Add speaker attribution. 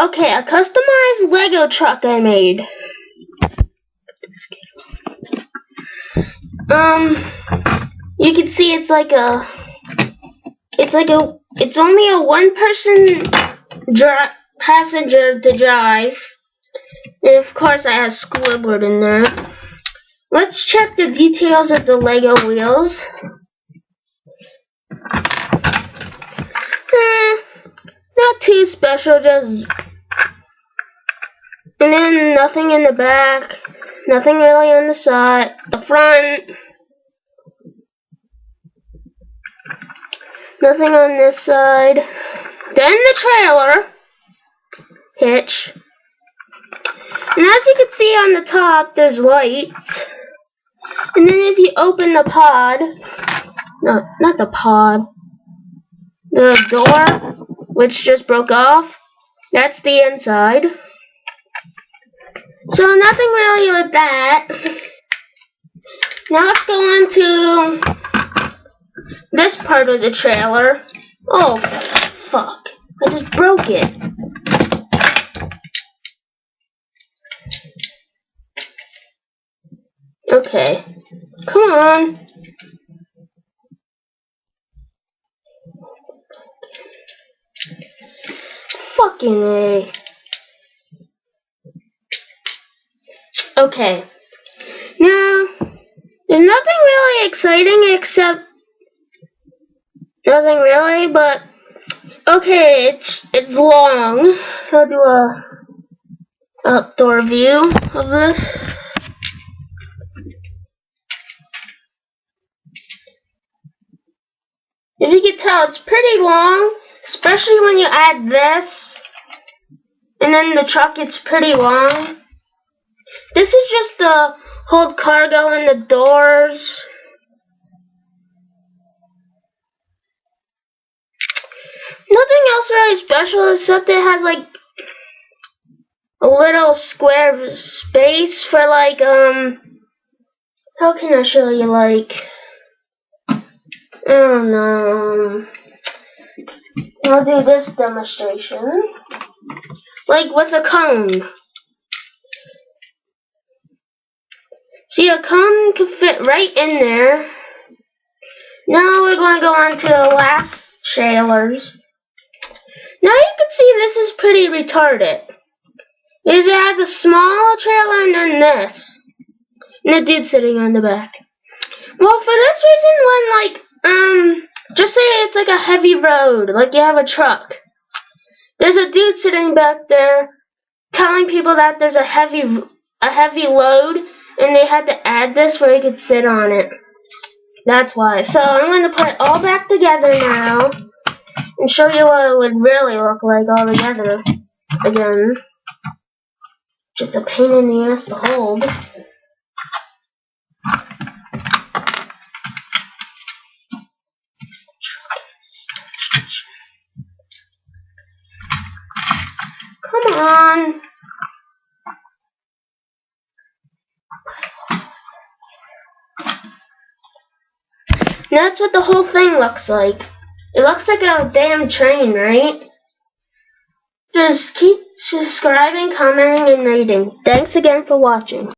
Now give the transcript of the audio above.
Speaker 1: Okay, a customized Lego truck I made. You can see it's only a one-person passenger to drive. And of course, I have Squidward in there. Let's check the details of the Lego wheels. Not too special, and then nothing in the back, nothing really on the side, the front, nothing on this side. Then the trailer hitch. And as you can see on the top, there's lights. And then if you open the pod, no, not the pod, the door, which just broke off, that's the inside. So nothing really with that. Now let's go on to this part of the trailer. Oh, fuck. I just broke it. Okay. Come on. Fucking A. Okay. Now, there's nothing really exciting except nothing really, but okay, it's long. I'll do a outdoor view of this. If you can tell, it's pretty long, especially when you add this, and then the truck gets pretty long. This is just to hold cargo in the doors. Nothing else really special except it has like a little square space for like how can I show you, like, I don't know. I'll do this demonstration. Like with a cone. See, a cone could fit right in there. Now we're going to go on to the last trailers. Now you can see this is pretty retarded. Because it has a small trailer and then this. And a dude sitting on the back. Well, for this reason, when just say it's like a heavy road, like you have a truck. There's a dude sitting back there telling people that there's a heavy load, and they had to add this where he could sit on it. That's why. So I'm going to put it all back together now and show you what it would really look like all together again. Just a pain in the ass to hold. Come on. That's what the whole thing looks like. It looks like a damn train, right? Just keep subscribing, commenting, and rating. Thanks again for watching.